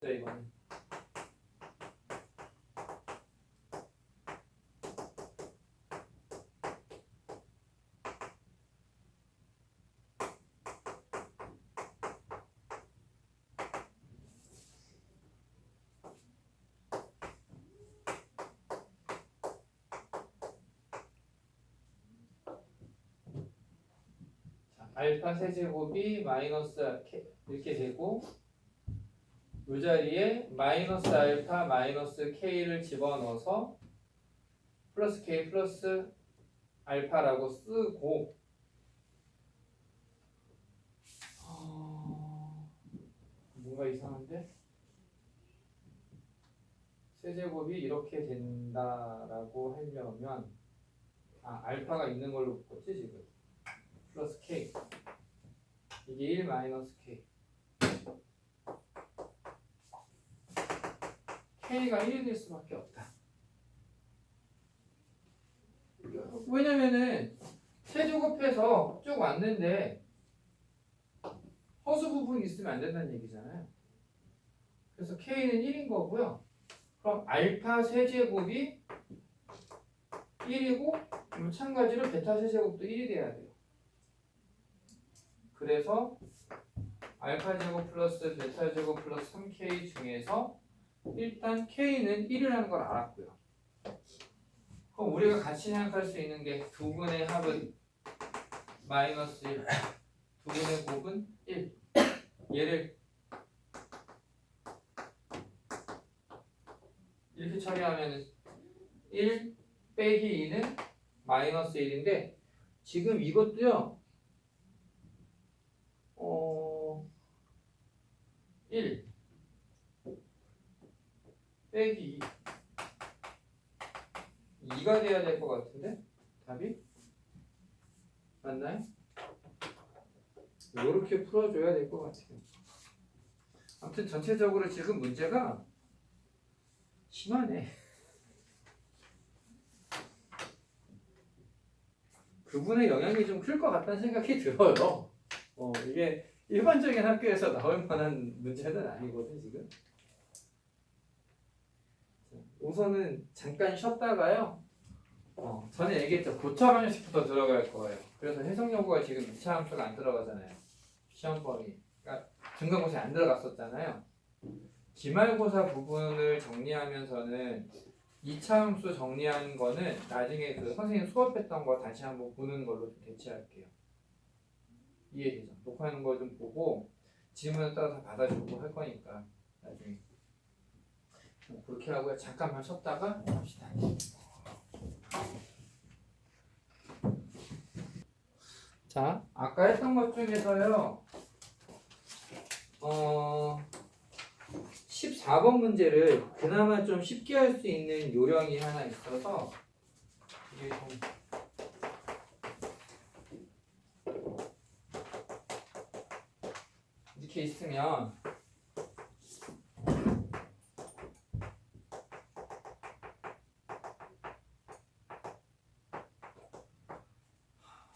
자, 이거는 알파 세제곱이 마이너스 이렇게 되고 이 자리에 마이너스 알파 마이너스 k를 집어넣어서 플러스 k 플러스 알파라고 쓰고 뭔가 이상한데? 세제곱이 이렇게 된다라고 하려면 알파가 있는 걸로 묶었지 지금 플러스 k 이게 1 마이너스 k k가 1이 될 수밖에 없다. 왜냐면은 세제곱해서 쭉 왔는데 허수 부분이 있으면 안 된다는 얘기잖아요. 그래서 k는 1인 거고요. 그럼 알파 세제곱이 1이고 마찬가지로 베타 세제곱도 1이 돼야 돼요. 그래서 알파 제곱 플러스 베타 제곱 플러스 3k 중에서 일단 k는 1이라는 걸 알았고요. 그럼 우리가 같이 생각할 수 있는 게 두 분의 합은 마이너스 1, 두 분의 곱은 1. 얘를 이렇게 처리하면 1 빼기 2는 마이너스 1인데 지금 이것도요 1 빼기 2가 돼야 될 것 같은데 답이? 맞나요? 이렇게 풀어줘야 될 것 같아요. 아무튼 전체적으로 지금 문제가 심하네. 그분의 영향이 좀 클 것 같다는 생각이 들어요. 이게 일반적인 학교에서 나올 만한 문제는 아니거든 지금. 우선은 잠깐 쉬었다가요. 전에 얘기했죠. 고차 방식부터 들어갈 거예요. 그래서 해석연구가 지금 2차 함수가 안 들어가잖아요. 시험 범위. 그러니까 중간고사에 안 들어갔었잖아요. 기말고사 부분을 정리하면서는 2차 함수 정리하는 거는 나중에 그 선생님 수업했던 거 다시 한번 보는 걸로 좀 대체할게요. 이해되죠? 녹화하는 거 좀 보고 질문을 따라서 받아주고 할 거니까 나중에 그렇게 하고요. 잠깐만 쉬었다가 합시다. 자, 아까 했던 것 중에서요 14번 문제를 그나마 좀 쉽게 할 수 있는 요령이 하나 있어서 이게 좀 이렇게 있으면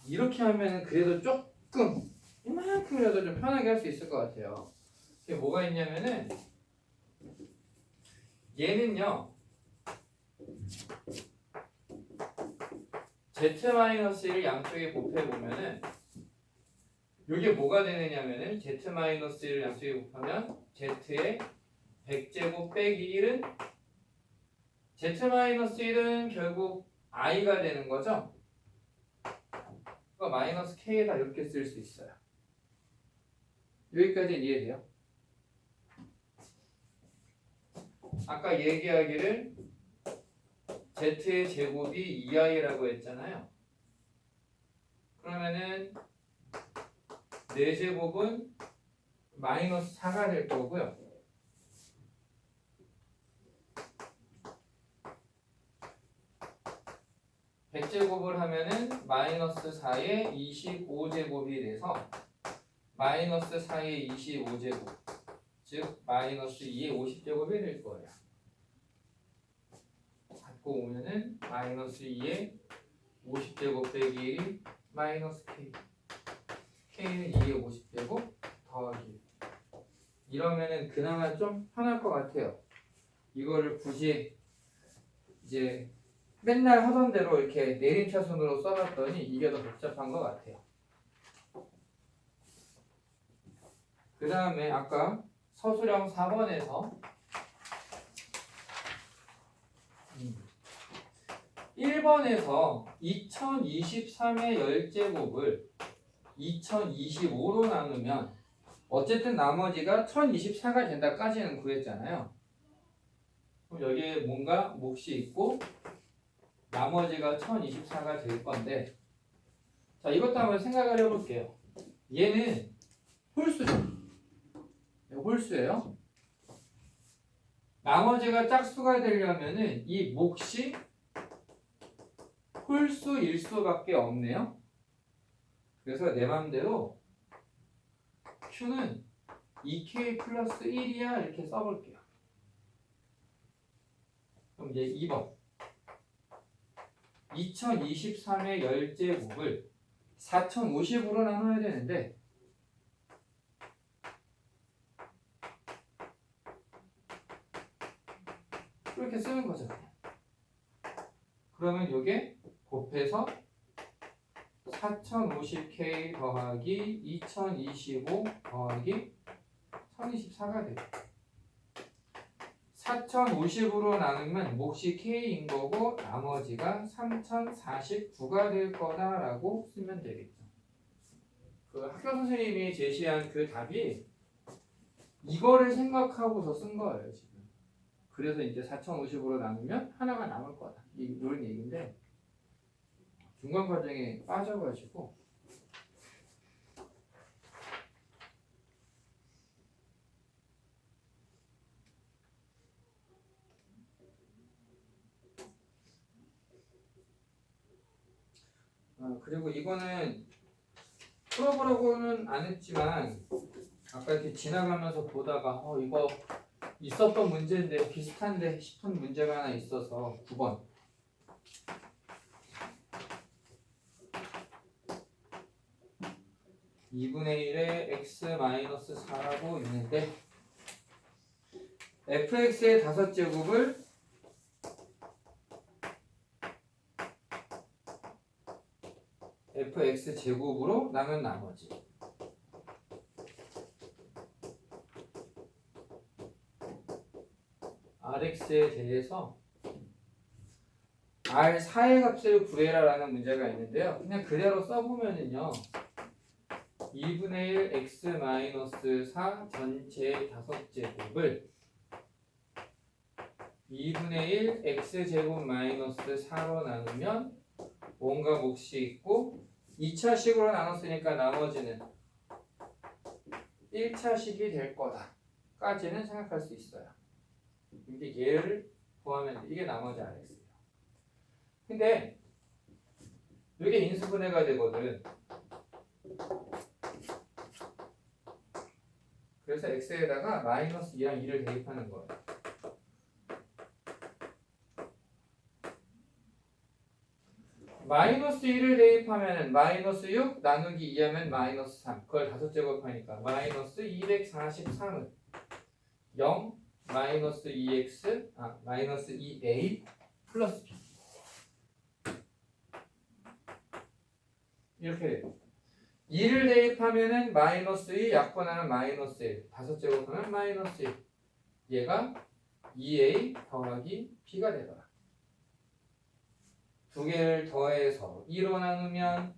이렇게 하면 그래도 조금 이만큼이라도 좀 편하게 할 수 있을 것 같아요. 이게 뭐가 있냐면은 얘는요 Z-1을 양쪽에 곱해보면은 이게 뭐가 되느냐면은 Z-1을 양쪽에 곱하면 Z의 100제곱 빼기 1은 Z-1은 결국 I가 되는 거죠. 그러니까 마이너스 K에다 이렇게 쓸 수 있어요. 여기까지 이해돼요? 아까 얘기하기를 Z의 제곱이 2i라고 했잖아요. 그러면은 4제곱은 마이너스 4가 될 거고요. (100제곱을) 하면은 마이너스 4의 25제곱이 돼서 마이너스 4의 25제곱 즉 마이너스 2의 50제곱이 될 거예요. 갖고 오면은 마이너스 2의 50제곱 빼기 1이 마이너스 k. k는 2의 50제곱 더하기 이러면은 그나마 좀 편할 것 같아요. 이거를 굳이 이제 맨날 하던 대로 이렇게 내림차순으로 써놨더니 이게 더 복잡한 것 같아요. 그 다음에 아까 서술형 4번에서 1번에서 2023의 열제곱을 2025로 나누면 어쨌든 나머지가 1024가 된다까지는 구했잖아요. 그럼 여기에 뭔가 몫이 있고 나머지가 1024가 될 건데, 자, 이것도 한번 생각을 해볼게요. 얘는 홀수죠. 홀수예요. 나머지가 짝수가 되려면은 이 몫이 홀수일 수밖에 없네요. 그래서 내 맘대로 Q는 2K 플러스 1이야 이렇게 써볼게요. 그럼 이제 2번 2023의 열제곱을 4050으로 나눠야 되는데 이렇게 쓰는 거죠. 그러면 이게 곱해서 4050K 더하기 2025 더하기 1024가 되고 4050으로 나누면 몫이 K인 거고 나머지가 3049가 될 거다라고 쓰면 되겠죠. 그 학교 선생님이 제시한 그 답이 이거를 생각하고서 쓴 거예요 지금. 그래서 이제 4050으로 나누면 하나가 남을 거다 이런 얘기인데 중간 과정에 빠져가지고 그리고 이거는 풀어보라고는 안 했지만 아까 이렇게 지나가면서 보다가 이거 있었던 문제인데 비슷한데 싶은 문제가 하나 있어서 9번 2분의 1에 x-4라고 있는데 fx의 5제곱을 fx제곱으로 나눈 나머지 rx에 대해서 r4의 값을 구해라 라는 문제가 있는데요. 그냥 그대로 써보면은요 2분의 1 x-4 전체 5제곱을 2분의 1 x제곱 마이너스 4로 나누면 뭔가 몫이 있고 2차식으로 나눴으니까 나머지는 1차식이 될 거다 까지는 생각할 수 있어요. 이게 얘를 구하면 이게 나머지 rx예요. 근데 이게 인수분해가 되거든. 그래서 x에다가 마이너스 2랑 2를 대입하는 거예요. 마이너스 1을 대입하면 마이너스 6 나누기 2하면 마이너스 3 그걸 5제곱하니까 마이너스 243은 0 마이너스 2x 마이너스 2a 플러스 b 이렇게 돼요. 2를 대입하면은 마이너스 2 약분하면 마이너스 1 5제곱하면 마이너스 1 얘가 2a 더하기 b가 되더라. 두 개를 더해서 2로 나누면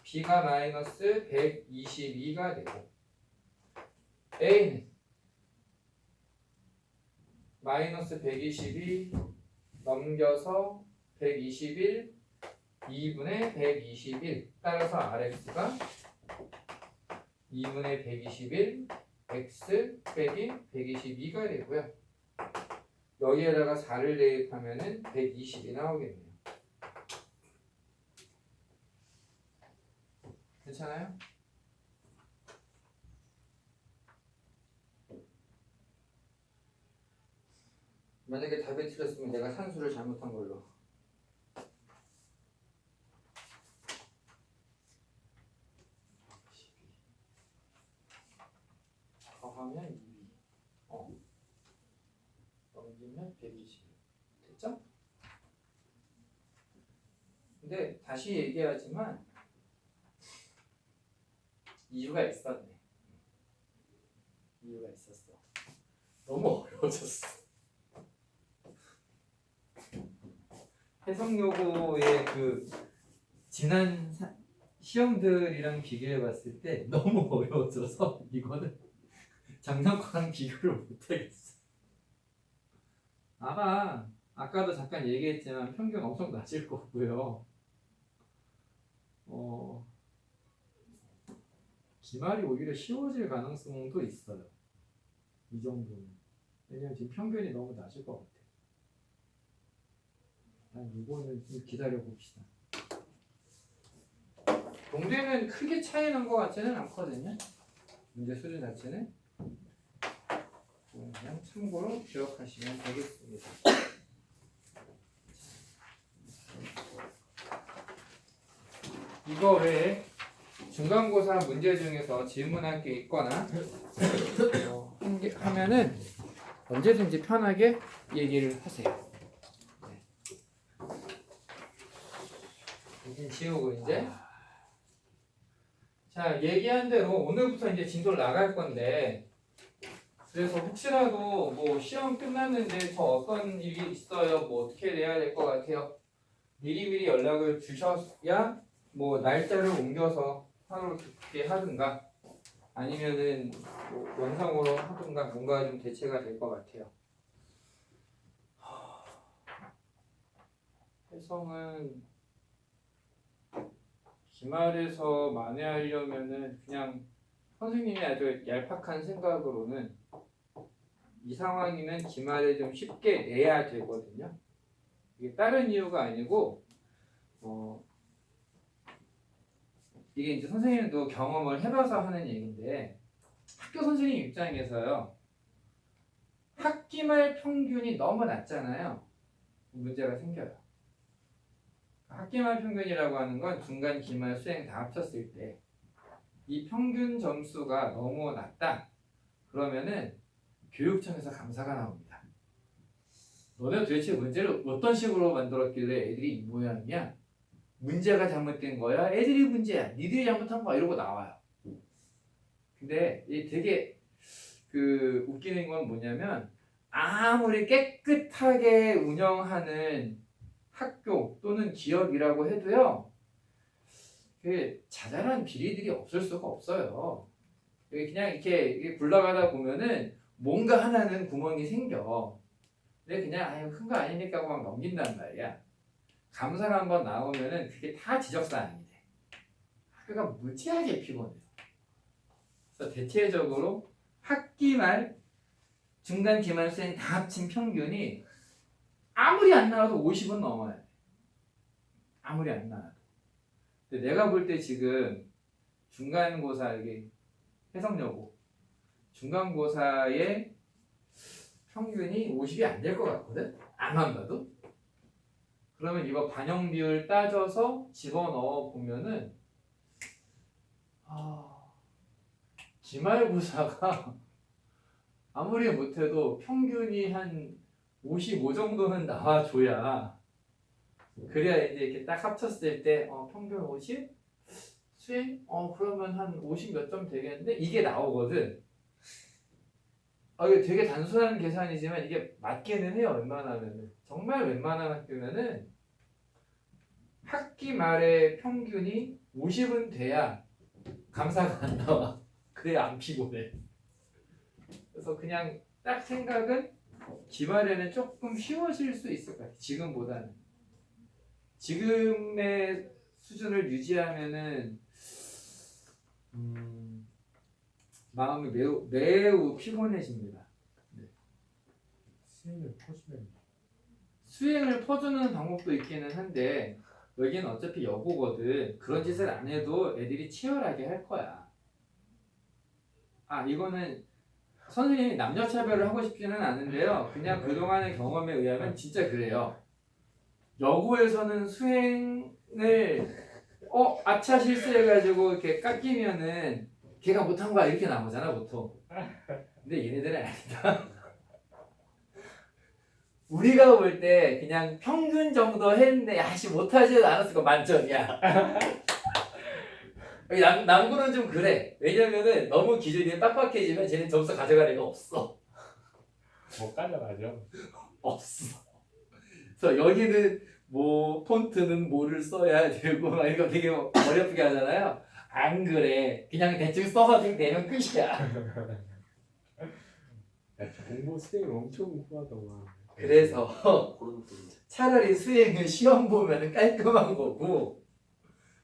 b가 마이너스 122가 되고 a는 마이너스 122 넘겨서 121 2분의 121 따라서 rx가 2분의 121 x 빼기 122가 되고요. 여기에다가 4를 대입하면은 120이 나오겠네요. 괜찮아요? 만약에 답이 틀렸으면 내가 산수를 잘못한 걸로. 더하면 2. 이면 120 됐죠? 근데 다시 얘기하지만 이유가 있었네. 이유가 있었어. 너무 어려워졌어. 해석요구의 그 지난 시험들이랑 비교해 봤을 때 너무 어려워져서 이거는 작년 거랑 비교를 못하겠어. 아마 아까도 잠깐 얘기했지만 평균 엄청 낮을 거고요. 기말이 오히려 쉬워질 가능성도 있어요. 이 정도는. 왜냐면 지금 평균이 너무 낮을 것 같아요. 이거는 좀 기다려 봅시다. 동대는 크게 차이 난 것 같지는 않거든요. 문제 수준 자체는. 그냥 참고로 기억하시면 되겠습니다. 이거 외에 중간고사 문제 중에서 질문할 게 있거나 하면은 언제든지 편하게 얘기를 하세요. 이제 지우고 이제 자 얘기한 대로 오늘부터 이제 진도를 나갈 건데 그래서 혹시라도 뭐 시험 끝났는데 저 어떤 일이 있어요 뭐 어떻게 해야 될 것 같아요 미리미리 연락을 주셔야 뭐 날짜를 옮겨서 하루 깊게 하든가 아니면은 뭐 원상으로 하든가 뭔가 좀 대체가 될 것 같아요. 해성은 기말에서 만회하려면은 그냥 선생님이 아주 얄팍한 생각으로는 이 상황이면 기말에 좀 쉽게 내야 되거든요. 이게 다른 이유가 아니고 이게 이제 선생님도 경험을 해봐서 하는 얘기인데 학교 선생님 입장에서요 학기말 평균이 너무 낮잖아요. 문제가 생겨요. 학기말 평균이라고 하는 건 중간, 기말, 수행 다 합쳤을 때 이 평균 점수가 너무 낮다. 그러면은 교육청에서 감사가 나옵니다. 너네 도대체 문제를 어떤 식으로 만들었길래 애들이 이 모양이야? 문제가 잘못된 거야? 애들이 문제야. 니들이 잘못한 거야. 이러고 나와요. 근데 이 되게 그 웃기는 건 뭐냐면 아무리 깨끗하게 운영하는 학교 또는 기업이라고 해도요. 그 자잘한 비리들이 없을 수가 없어요. 그냥 이렇게 굴러가다 보면은 뭔가 하나는 구멍이 생겨. 근데 그냥 아유 큰 거 아니니까 하고 막 넘긴단 말이야. 감사가 한번 나오면은 그게 다 지적사항이 돼. 학교가 무지하게 피곤해요. 그래서 대체적으로 학기 말 중간, 기말, 수행 다 합친 평균이 아무리 안 나와도 50은 넘어야 돼. 아무리 안 나와도. 근데 내가 볼 때 지금 중간고사 이게 해석여고 중간고사의 평균이 50이 안 될 것 같거든? 안만 봐도? 그러면 이거 반영 비율 따져서 집어넣어 보면은 기말고사가 아무리 못해도 평균이 한 55 정도는 나와줘야 그래야 이제 이렇게 딱 합쳤을 때 평균 50? 수행? 그러면 한 50 몇 점 되겠는데? 이게 나오거든. 이게 되게 단순한 계산이지만 이게 맞기는 해요. 웬만하면은. 정말 웬만한 학교면은 학기 말에 평균이 50은 돼야 감사가 안 나와. 그래야 안 피곤해. 그래서 그냥 딱 생각은 기말에는 조금 쉬워질 수 있을 것 같아. 지금보다는. 지금의 수준을 유지하면은 마음이 매우 피곤해집니다. 네. 수행을 퍼주는 방법도 있기는 한데 여기는 어차피 여고거든. 그런 짓을 안 해도 애들이 치열하게 할 거야. 이거는 선생님이 남녀 차별을 하고 싶지는 않은데요. 그냥 그동안의 경험에 의하면 진짜 그래요. 여고에서는 수행을 아차 실수해가지고 이렇게 깎이면은 걔가 못한 거야 이렇게 나오잖아 보통. 근데 얘네들은 아니다. 우리가 볼 때 그냥 평균 정도 했는데 야씨 못하지도 않았을 거 만점이야. 남구는 좀 그래. 왜냐면은 너무 기준이 빡빡해지면 쟤는 점수 가져갈 애가 없어. 못 가져가죠. 없어. 그래서 여기는 뭐 폰트는 뭐를 써야 되고 막 이거 되게 어렵게 하잖아요. 안 그래. 그냥 대충 써서 되면 끝이야. 공부 수행을 엄청 후하더만. 그래서 차라리 수행은 시험 보면 깔끔한 거고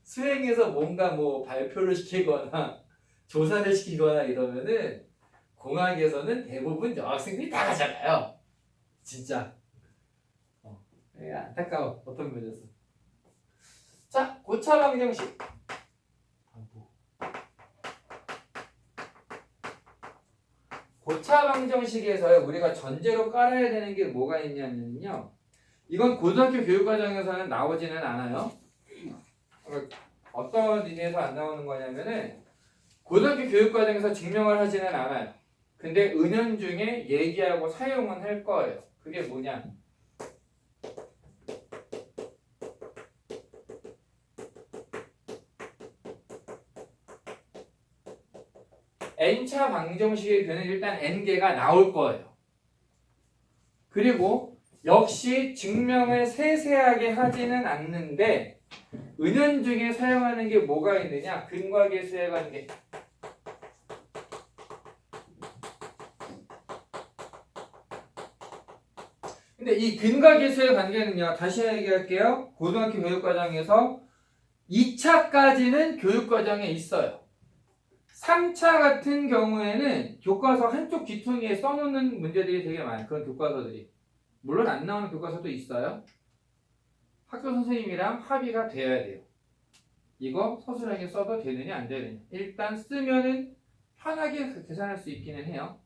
수행에서 뭔가 뭐 발표를 시키거나 조사를 시키거나 이러면은 공학에서는 대부분 여학생들이 다 가잖아요. 진짜. 안타까워. 어떤 면에서. 자, 고차 방정식. 고차 방정식에서 우리가 전제로 깔아야 되는 게 뭐가 있냐면요. 이건 고등학교 교육과정에서는 나오지는 않아요. 어떤 의미에서 안 나오는 거냐면은 고등학교 교육과정에서 증명을 하지는 않아요. 근데 은연중에 얘기하고 사용은 할 거예요. 그게 뭐냐? n차 방정식의 교는 일단 n개가 나올 거예요. 그리고 역시 증명을 세세하게 하지는 않는데 은연중에 사용하는 게 뭐가 있느냐? 근과 계수의 관계. 근데 이 근과 계수의 관계는요. 다시 얘기할게요. 고등학교 교육과정에서 2차까지는 교육과정에 있어요. 3차 같은 경우에는 교과서 한쪽 귀퉁이에 써놓는 문제들이 되게 많아요. 그런 교과서들이. 물론 안 나오는 교과서도 있어요. 학교 선생님이랑 합의가 돼야 돼요. 이거 서술하게 써도 되느냐 안 되느냐. 일단 쓰면은 편하게 계산할 수 있기는 해요.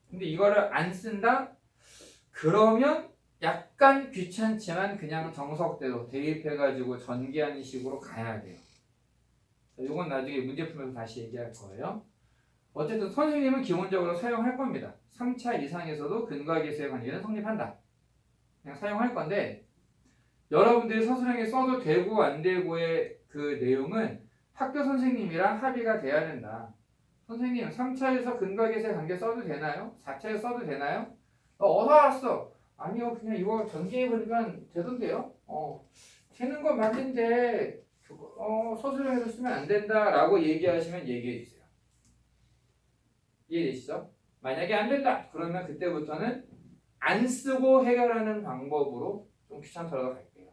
근데 이거를 안 쓴다? 그러면 약간 귀찮지만 그냥 정석대로 대입해가지고 전개하는 식으로 가야 돼요. 이건 나중에 문제 풀면서 다시 얘기할 거예요. 어쨌든 선생님은 기본적으로 사용할 겁니다. 3차 이상에서도 근과 계수의 관계는 성립한다. 그냥 사용할 건데 여러분들이 서술형에 써도 되고 안 되고의 그 내용은 학교 선생님이랑 합의가 돼야 된다. 선생님 3차에서 근과 계수의 관계 써도 되나요? 4차에서 써도 되나요? 어디서 알았어? 아니요 그냥 이거 전개해보니까 되던데요? 되는 건 맞는데 서술형에서 쓰면 안 된다라고 얘기하시면 얘기해주세요. 이해되시죠? 만약에 안 된다 그러면 그때부터는 안 쓰고 해결하는 방법으로 좀 귀찮더라도 갈게요.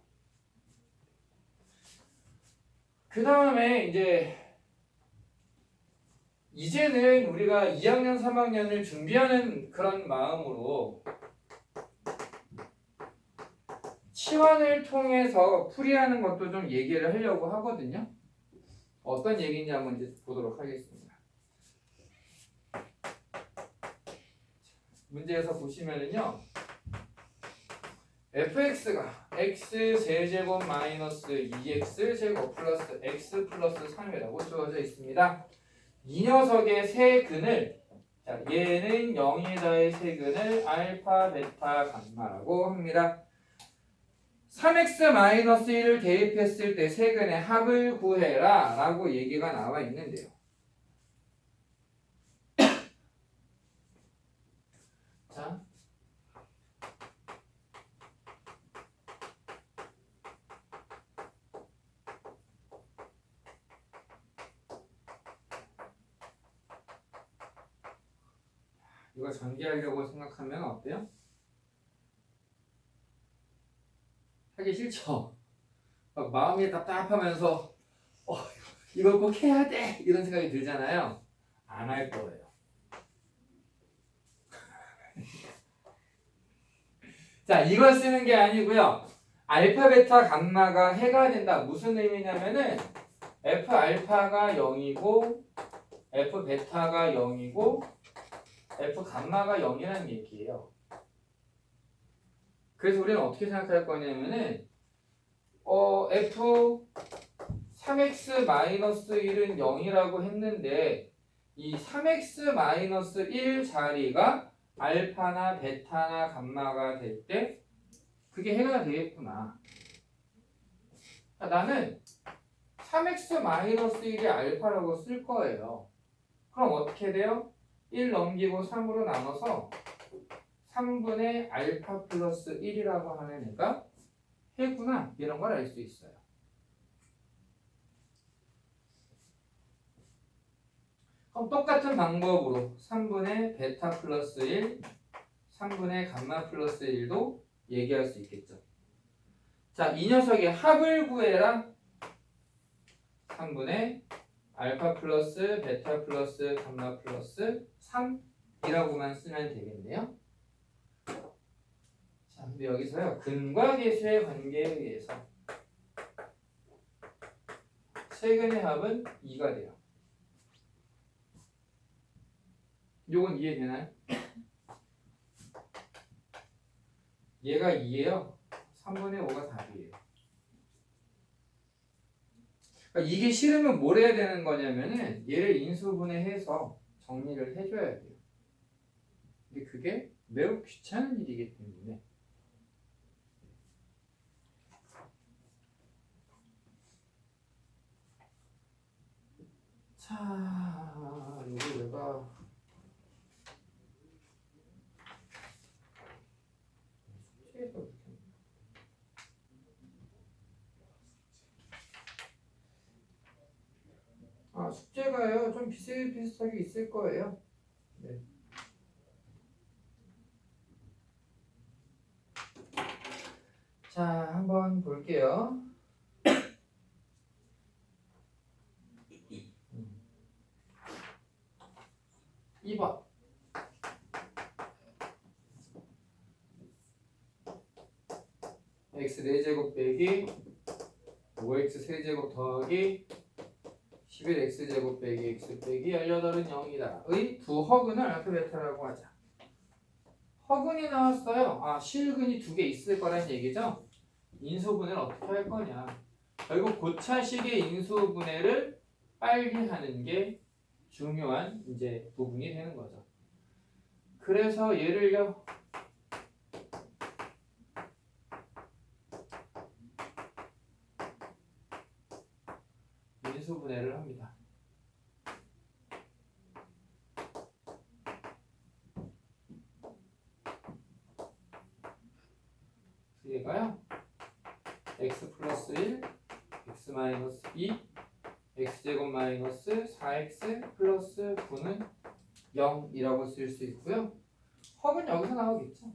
그 다음에 이제는 우리가 2학년 3학년을 준비하는 그런 마음으로 치환을 통해서 풀이하는 것도 좀 얘기를 하려고 하거든요. 어떤 얘기인지 한번 이제 보도록 하겠습니다. 문제에서 보시면은요. fx가 x제곱 마이너스 2x제곱 플러스 x 플러스 3이라고 주어져 있습니다. 이 녀석의 세근을 얘는 0이다의 세근을 알파, 베타, 감마라고 합니다. 3x-1을 대입했을 때 세근의 합을 구해라 라고 얘기가 나와 있는데요. 자, 이거 전개하려고 생각하면 어때요? 하기 싫죠? 막 마음이 답답하면서 이걸 꼭 해야 돼! 이런 생각이 들잖아요. 안 할 거예요. 자, 이걸 쓰는 게 아니고요. 알파, 베타, 감마가 해가 된다. 무슨 의미냐면은 F 알파가 0이고 F 베타가 0이고 F 감마가 0이라는 얘기예요. 그래서 우리는 어떻게 생각할 거냐면은 F 3x-1은 0이라고 했는데 이 3x-1 자리가 알파나 베타나 감마가 될 때 그게 해가 되겠구나. 나는 3x-1이 알파라고 쓸 거예요. 그럼 어떻게 돼요? 1 넘기고 3으로 나눠서 3분의 알파 플러스 1이라고 하는 애가 해구나 이런 걸 알 수 있어요. 그럼 똑같은 방법으로 3분의 베타 플러스 1, 3분의 감마 플러스 1도 얘기할 수 있겠죠. 자, 이 녀석의 합을 구해라. 3분의 알파 플러스 베타 플러스 감마 플러스 3이라고만 쓰면 되겠네요. 자, 근데 여기서요. 근과 계수의 관계에 의해서 세근의 합은 2가 돼요. 요건 이해되나요? 얘가 2예요. 3분의 5가 답이에요. 그러니까 이게 싫으면 뭘 해야 되는 거냐면은 얘를 인수분해해서 정리를 해줘야 돼요. 근데 그게 매우 귀찮은 일이기 때문에 자, 이거 내가 숙제에서 어떻게 숙제가요 좀 비슷비슷하게 있을 거예요. 네. 자, 한번 볼게요. 2번. x 4제곱 빼기 5x 세제곱 더하기 11x제곱 빼기 x 빼기 18은 0이다. 의 부허근을 알파 베타라고 하자. 허근이 나왔어요. 실근이 2개 있을 거란 얘기죠. 인수분해를 어떻게 할 거냐. 결국 고차식의 인수분해를 빨리 하는 게 중요한 이제 부분이 되는 거죠. 그래서 얘를요. 인수분해를 합니다. 얘가요. x 플러스 1, x 마이너스 2, x제곱 마이너스 4x 플러스 9는 0이라고 쓸 수 있고요. 합은 여기서 나오겠죠.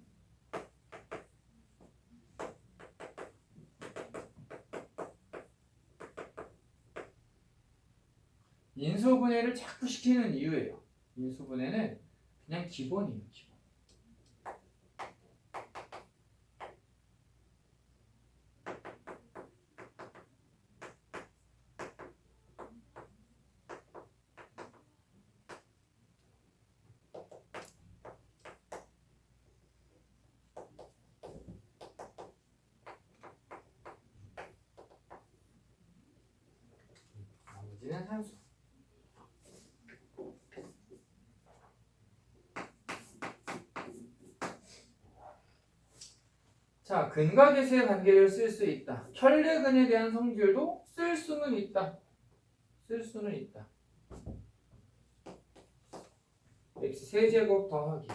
인수분해를 자꾸 시키는 이유예요. 인수분해는 그냥 기본이에요. 기본. 나머지는 함수. 자, 근과 계수의 관계를 쓸 수 있다. 혈례근에 대한 성질도 쓸 수는 있다. 쓸 수는 있다. x 세제곱 더하기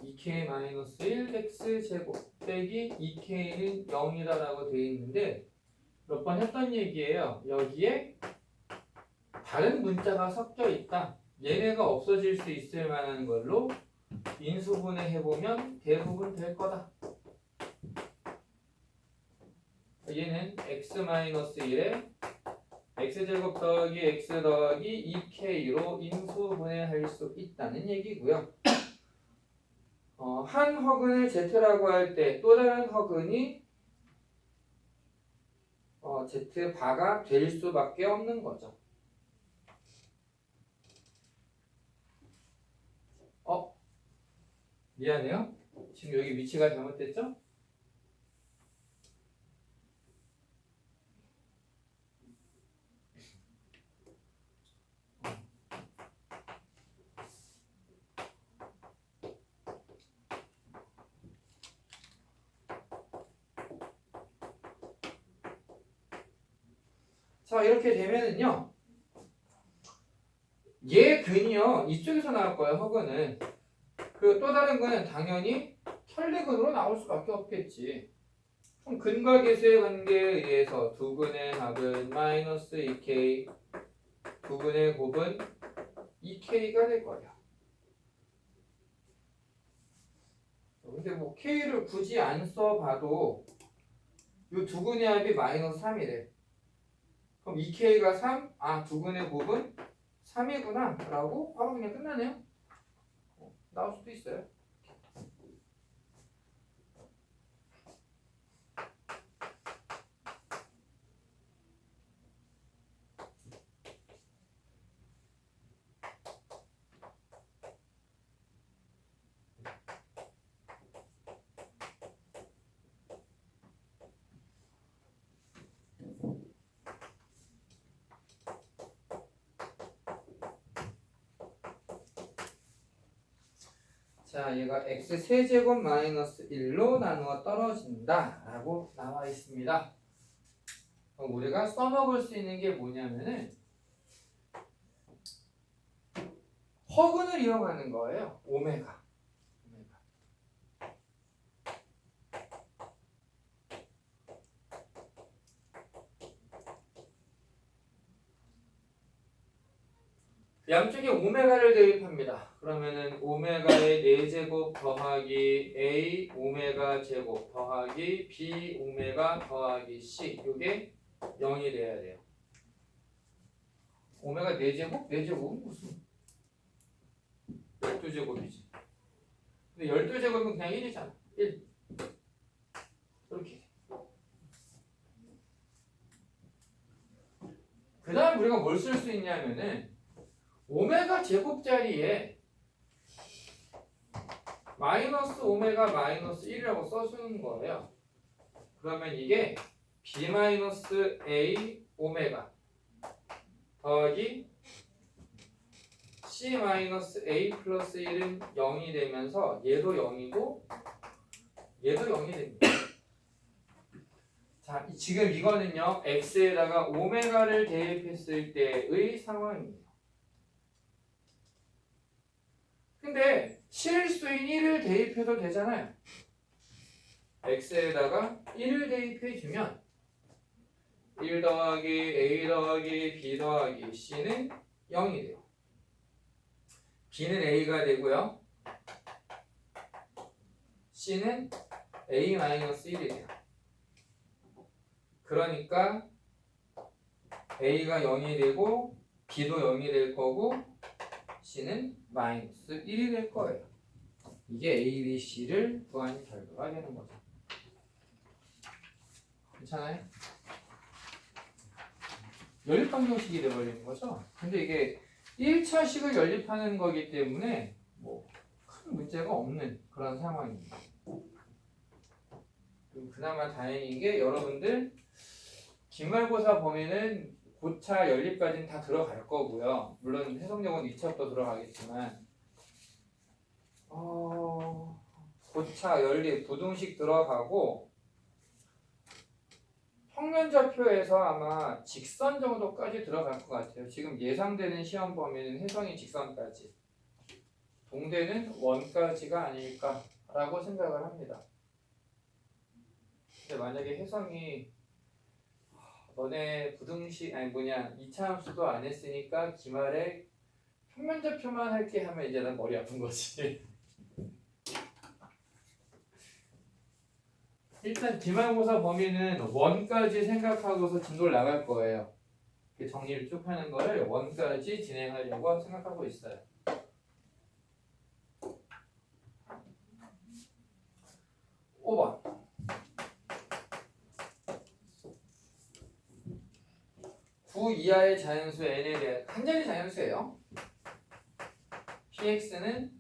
2k-1 x제곱 빼기 2k는 0이다라고 되어 있는데 몇 번 했던 얘기예요. 여기에 다른 문자가 섞여 있다. 얘네가 없어질 수 있을 만한 걸로 인수분해 해보면 대부분 될 거다. 얘는 x-1에 x제곱 더하기 x 더하기 2k로 인수분해할 수 있다는 얘기고요. 한 허근을 z라고 할 때 또 다른 허근이 z바가 될 수밖에 없는 거죠. 미안해요. 지금 여기 위치가 잘못됐죠? 자 이렇게 되면은요 얘 근이요 이쪽에서 나올 거예요. 허근은. 그리고 또 다른 거는 당연히 혈내근으로 나올 수밖에 없겠지. 그럼 근과 계수의 관계에 의해서 두 근의 합은 마이너스 2k, 두 근의 곱은 2k가 될 거야. 근데 뭐 k를 굳이 안 써봐도 이 두 근의 합이 마이너스 3이래. 그럼 2k가 3? 아, 두 근의 곱은 3이구나 라고 바로 그냥 끝나네요. 나올 수도 있어요. 자, 얘가 x 세제곱 마이너스 1로 나누어 떨어진다 라고 나와 있습니다. 그럼 우리가 써먹을 수 있는 게 뭐냐면은 허근을 이용하는 거예요. 오메가. 양쪽에 오메가를 대입합니다. 그러면은 오메가의 4제곱 더하기 A 오메가 제곱 더하기 B 오메가 더하기 C 이게 0이 돼야 돼요. 오메가 4제곱? 4제곱은 무슨 12제곱이지. 근데 12제곱은 그냥 1이잖아. 1. 이렇게. 그 다음 우리가 뭘 쓸 수 있냐면은 오메가 제곱 자리에 마이너스 오메가 마이너스 1이라고 써주는 거예요. 그러면 이게 B 마이너스 A 오메가 더하기 C 마이너스 A 플러스 1은 0이 되면서 얘도 0이고 얘도 0이 됩니다. 자, 지금 이거는요 x에다가 오메가를 대입했을 때의 상황입니다. 근데 실수인 1을 대입해도 되잖아요. x에다가 1을 대입해주면 1 더하기 a 더하기 b 더하기 c는 0이 돼요. b는 a가 되고요. c는 a-1이 돼요. 그러니까 a가 0이 되고 b도 0이 될 거고 c는 마이너스 1이 될 거예요. 이게 a, b, c를 구한 결과가 되는 거죠. 괜찮아요? 연립방정식이 되어버리는 거죠. 근데 이게 1차식을 연립하는 거기 때문에 뭐 큰 문제가 없는 그런 상황입니다. 그리고 그나마 다행인 게 여러분들 기말고사 범위는 고차 연립까지는 다 들어갈 거고요. 물론 해석력은 2차부터 들어가겠지만 고차 연립 부등식 들어가고 평면좌표에서 아마 직선 정도까지 들어갈 것 같아요. 지금 예상되는 시험 범위는 해성이 직선까지, 동대는 원까지가 아닐까라고 생각을 합니다. 근데 만약에 해성이 너네 부등식 2차 함수도 안 했으니까 기말에 평면좌표만 할게 하면 이제 난 머리 아픈 거지. 일단 기말고사 범위는 원까지 생각하고서 진도를 나갈 거예요. 정리를 쭉 하는 거를 원까지 진행하려고 생각하고 있어요. 5번. 구 이하의 자연수 n에 대한 한 자리 자연수예요. px는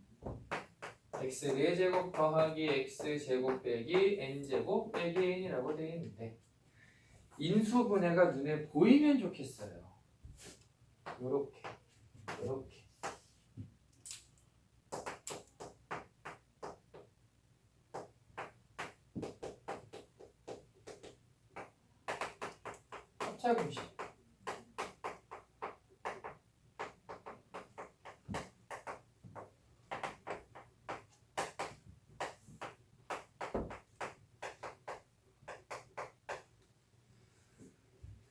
x 4제곱 더하기 x 제곱 빼기 n 제곱 빼기 n이라고 되어 있는데 인수분해가 눈에 보이면 좋겠어요. 요렇게 합차공식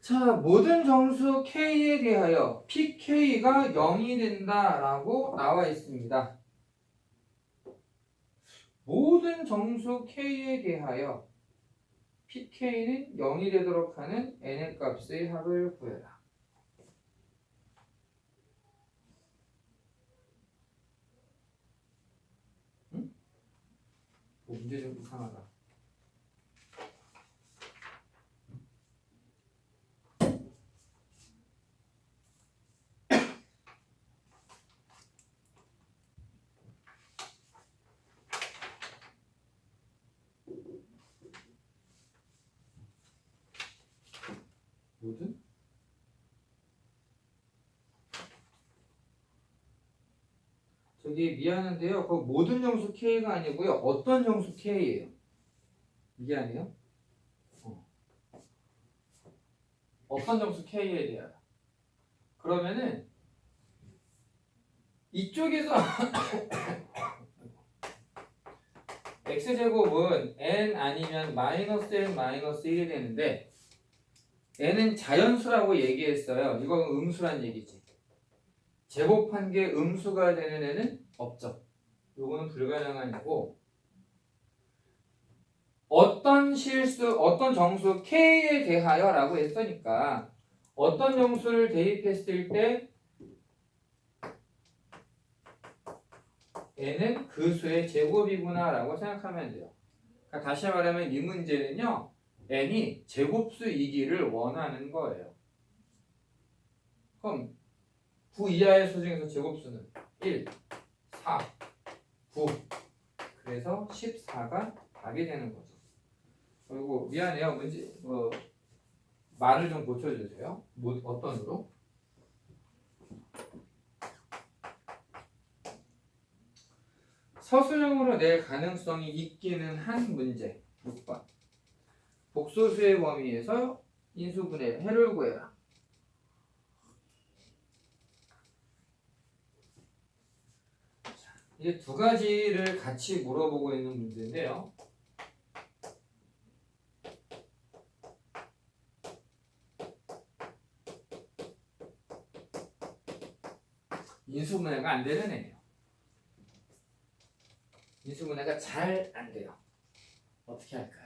자, 모든 정수 K에 대하여 PK가 0이 된다라고 나와 있습니다. 모든 정수 K에 대하여 PK는 0이 되도록 하는 n의 값의 합을 구해라. 응? 문제 좀 이상하다. 모든? 저기 미안한데요. 그 모든 정수 K가 아니고요. 어떤 정수 K예요. 미안해요. 어떤 정수 K에 대하여. 그러면은 이쪽에서 x제곱은 n 아니면 마이너스 n 마이너스 1이 되는데 n은 자연수라고 얘기했어요. 이건 음수란 얘기지. 제곱한 게 음수가 되는 애는 없죠. 요거는 불가능한 애고 어떤 정수 K에 대하여 라고 했으니까 어떤 정수를 대입했을 때 n은 그 수의 제곱이구나 라고 생각하면 돼요. 그러니까 다시 말하면 이 문제는요 n이 제곱수이기를 원하는 거예요. 그럼 9 이하의 수 중에서 제곱수는 1, 4, 9 그래서 14가 답이 되는 거죠. 그리고 미안해요. 문제 말을 좀 고쳐주세요. 뭐 어떤으로? 서술형으로 낼 가능성이 있기는 한 문제 6번 복소수의 범위에서 인수분해 해를 구해라. 이제 두 가지를 같이 물어보고 있는 문제인데요. 인수분해가 안 되는 애예요. 인수분해가 잘 안 돼요. 어떻게 할까요?